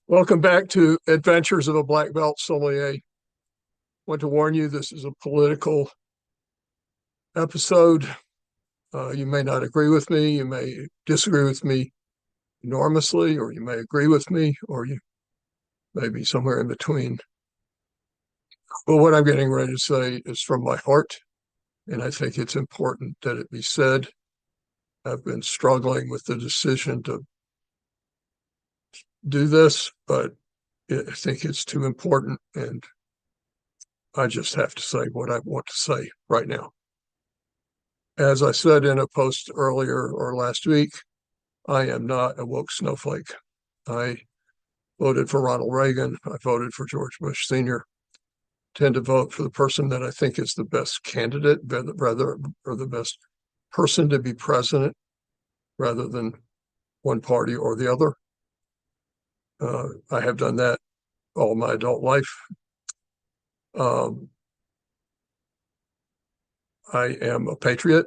Welcome back to Adventures of a Black Belt Sommelier. Want to warn you, this is a political episode. You may not agree with me, you may disagree with me enormously, or you may agree with me, or you may be somewhere in between. But what I'm getting ready to say is from my heart, and I think it's important that it be said. I've been struggling with the decision to do this, but I think it's too important, and I just have to say what I want to say right now. As I said in a post earlier or last week, I am not a woke snowflake. I voted for Ronald Reagan. I voted for George Bush Sr. Tend to vote for the person that I think is the best candidate, rather, or the best person to be president, rather than one party or the other. I have done that all my adult life. I am a patriot.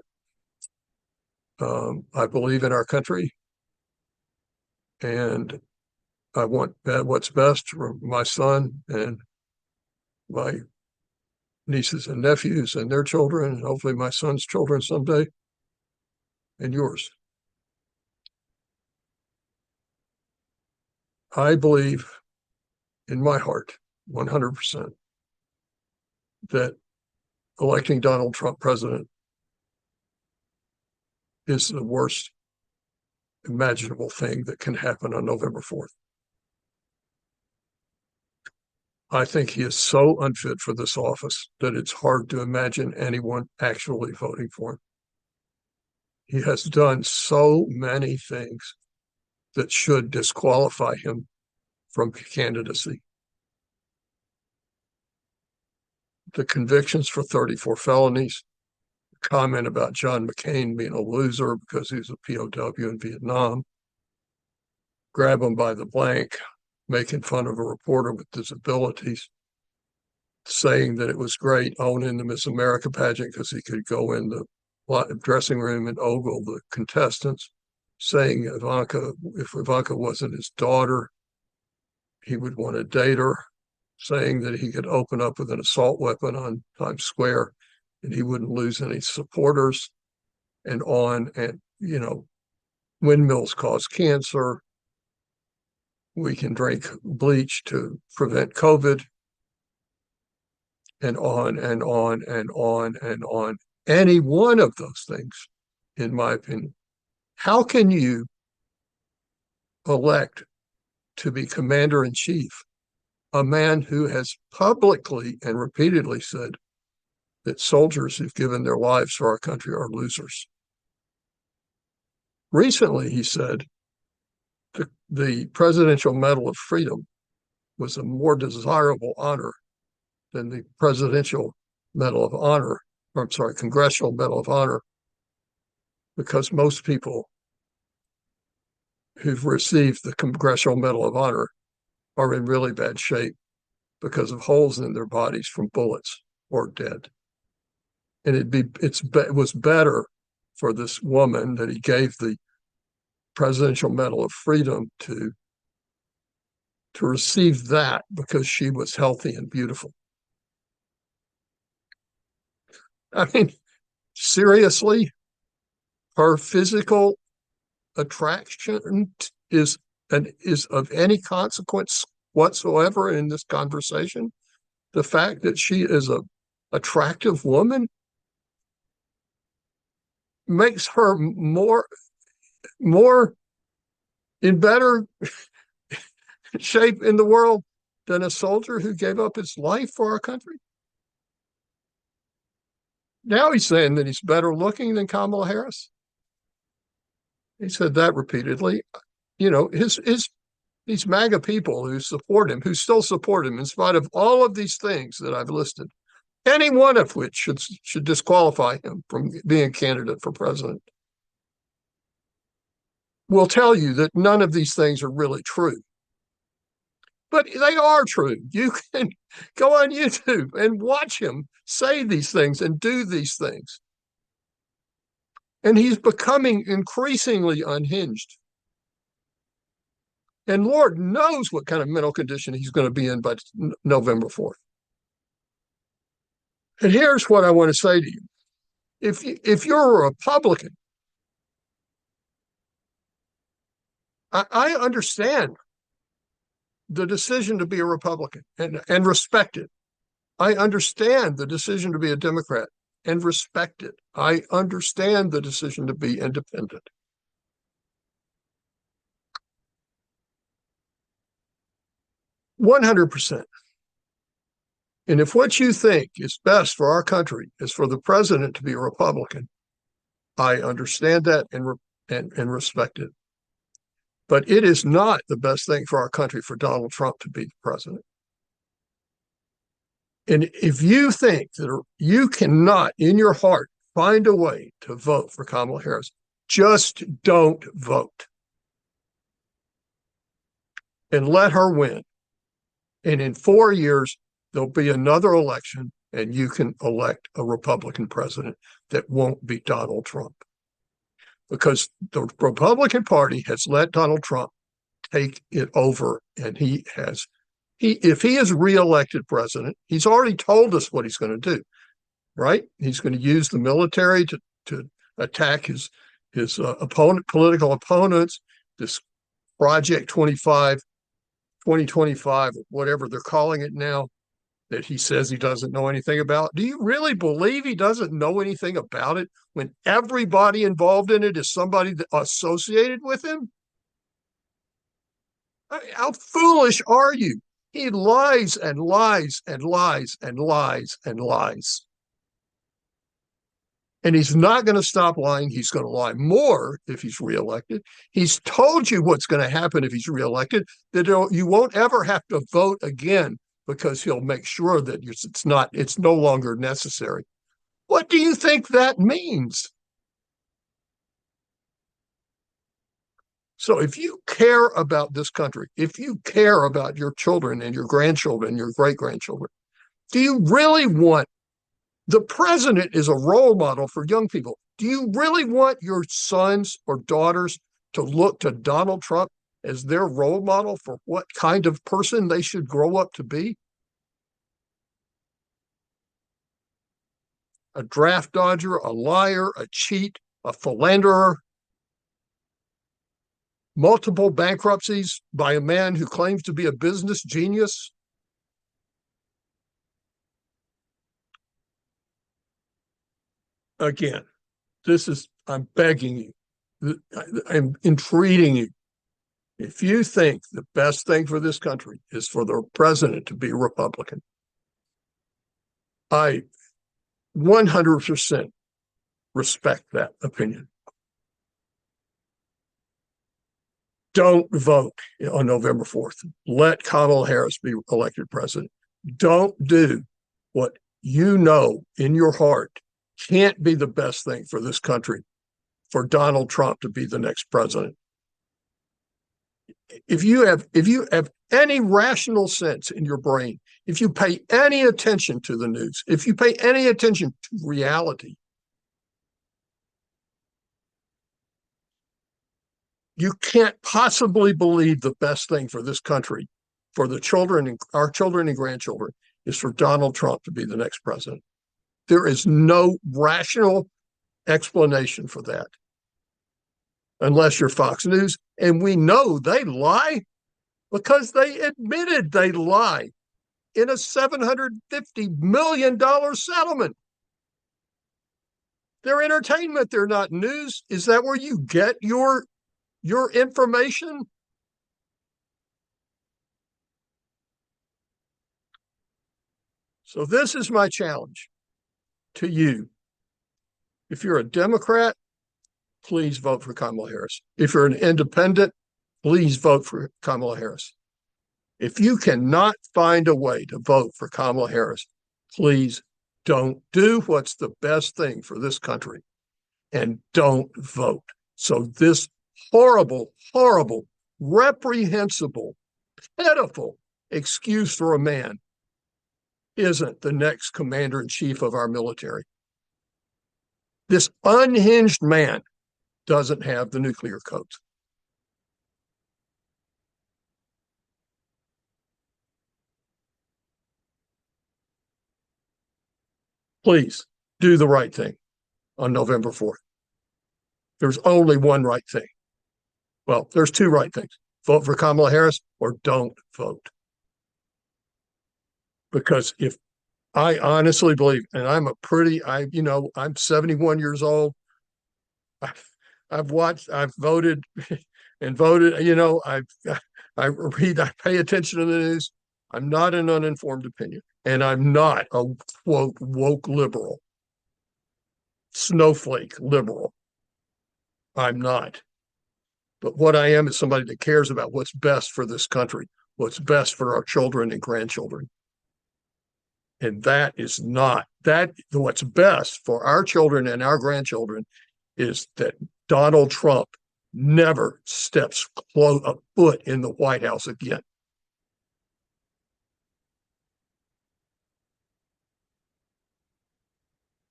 I believe in our country, and I want what's best for my son and my nieces and nephews and their children, and hopefully my son's children someday, and yours. I believe in my heart, 100%, that electing Donald Trump president is the worst imaginable thing that can happen on November 4th. I think he is so unfit for this office that it's hard to imagine anyone actually voting for him. He has done so many things that should disqualify him from candidacy. The convictions for 34 felonies, the comment about John McCain being a loser because he was a POW in Vietnam, grab him by the blank, making fun of a reporter with disabilities, saying that it was great owning the Miss America pageant because he could go in the dressing room and ogle the contestants, saying if Ivanka wasn't his daughter, he would want to date her, saying that he could open up with an assault weapon on Times Square and he wouldn't lose any supporters, and on. And, windmills cause cancer. We can drink bleach to prevent COVID, and on and on and on and on. Any one of those things, in my opinion. How can you elect to be commander in chief a man who has publicly and repeatedly said that soldiers who've given their lives for our country are losers? Recently, he said the Presidential Medal of Freedom was a more desirable honor than the Presidential Medal of Honor, or I'm sorry, Congressional Medal of Honor, because most people who've received the Congressional Medal of Honor are in really bad shape because of holes in their bodies from bullets or dead. And it was better for this woman that he gave the Presidential Medal of Freedom to receive that because she was healthy and beautiful. I mean, seriously, her physical attraction is of any consequence whatsoever in this conversation? The fact that she is a attractive woman makes her more in better shape in the world than a soldier who gave up his life for our country. Now he's saying that he's better looking than Kamala Harris. He said that repeatedly. These MAGA people who support him, who still support him in spite of all of these things that I've listed, any one of which should disqualify him from being a candidate for president, will tell you that none of these things are really true. But they are true. You can go on YouTube and watch him say these things and do these things. And he's becoming increasingly unhinged. And Lord knows what kind of mental condition he's going to be in by November 4th. And here's what I want to say to you. If you're a Republican, I understand the decision to be a Republican and respect it. I understand the decision to be a Democrat and respect it. I understand the decision to be independent. 100%. And if what you think is best for our country is for the president to be a Republican, I understand that and respect it. But it is not the best thing for our country for Donald Trump to be the president. And if you think that you cannot, in your heart, find a way to vote for Kamala Harris, just don't vote and let her win. And in 4 years, there'll be another election and you can elect a Republican president that won't be Donald Trump. Because the Republican Party has let Donald Trump take it over, and if he is reelected president, he's already told us what he's going to do, right? He's going to use the military to attack his political opponents, this Project 2025, whatever they're calling it now, that he says he doesn't know anything about. Do you really believe he doesn't know anything about it when everybody involved in it is somebody associated with him? How foolish are you? He lies and lies and lies and lies and lies. And he's not going to stop lying. He's going to lie more if he's reelected. He's told you what's going to happen if he's reelected, that you won't ever have to vote again because he'll make sure that it's no longer necessary. What do you think that means? So if you care about this country, if you care about your children and your grandchildren, your great-grandchildren, do you really want the president is a role model for young people. Do you really want your sons or daughters to look to Donald Trump as their role model for what kind of person they should grow up to be? A draft dodger, a liar, a cheat, a philanderer, multiple bankruptcies by a man who claims to be a business genius. Again, I'm begging you, I'm entreating you. If you think the best thing for this country is for the president to be a Republican, I 100% respect that opinion. Don't vote on November 4th. Let Kamala Harris be elected president. Don't do what you know in your heart can't be the best thing for this country, for Donald Trump to be the next president. If you have any rational sense in your brain, if you pay any attention to the news, if you pay any attention to reality, you can't possibly believe the best thing for this country, for the children and our children and grandchildren, is for Donald Trump to be the next president. There is no rational explanation for that, unless you're Fox News. And we know they lie because they admitted they lie in a $750 million settlement. They're entertainment. They're not news. Is that where you get your information? So this is my challenge to you. If you're a Democrat, please vote for Kamala Harris. If you're an independent, please vote for Kamala Harris. If you cannot find a way to vote for Kamala Harris, please don't do what's the best thing for this country and don't vote. So this horrible, horrible, reprehensible, pitiful excuse for a man isn't the next commander-in-chief of our military. This unhinged man doesn't have the nuclear codes. Please do the right thing on November 4th. There's only one right thing. Well, there's two right things. Vote for Kamala Harris or don't vote. Because if I honestly believe, and I'm 71 years old. I've voted and voted, I pay attention to the news. I'm not an uninformed opinion, and I'm not a quote woke liberal, snowflake liberal. I'm not. But what I am is somebody that cares about what's best for this country, what's best for our children and grandchildren. And that is not that what's best for our children and our grandchildren is that Donald Trump never steps a foot in the White House again.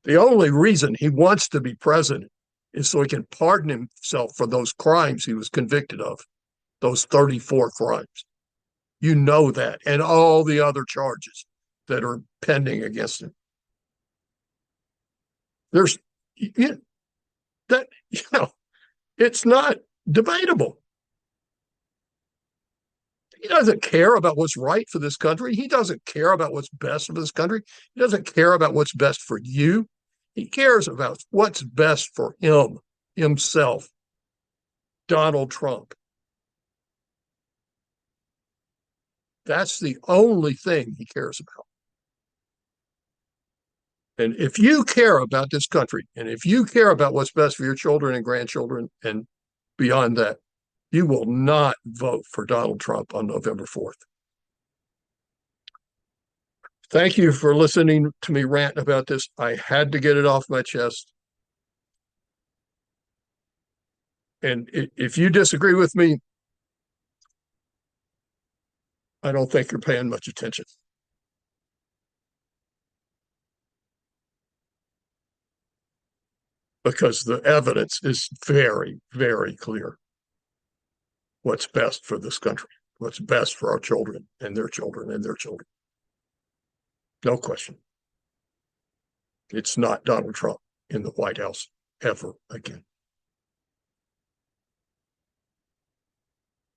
The only reason he wants to be president is so he can pardon himself for those crimes he was convicted of, those 34 crimes. You know that, and all the other charges that are pending against him. There's that, it's not debatable. He doesn't care about what's right for this country. He doesn't care about what's best for this country. He doesn't care about what's best for you. He cares about what's best for himself, Donald Trump. That's the only thing he cares about. And if you care about this country, and if you care about what's best for your children and grandchildren and beyond that, you will not vote for Donald Trump on November 4th. Thank you for listening to me rant about this. I had to get it off my chest. And if you disagree with me, I don't think you're paying much attention. Because the evidence is very, very clear what's best for this country, what's best for our children and their children and their children. No question. It's not Donald Trump in the White House ever again.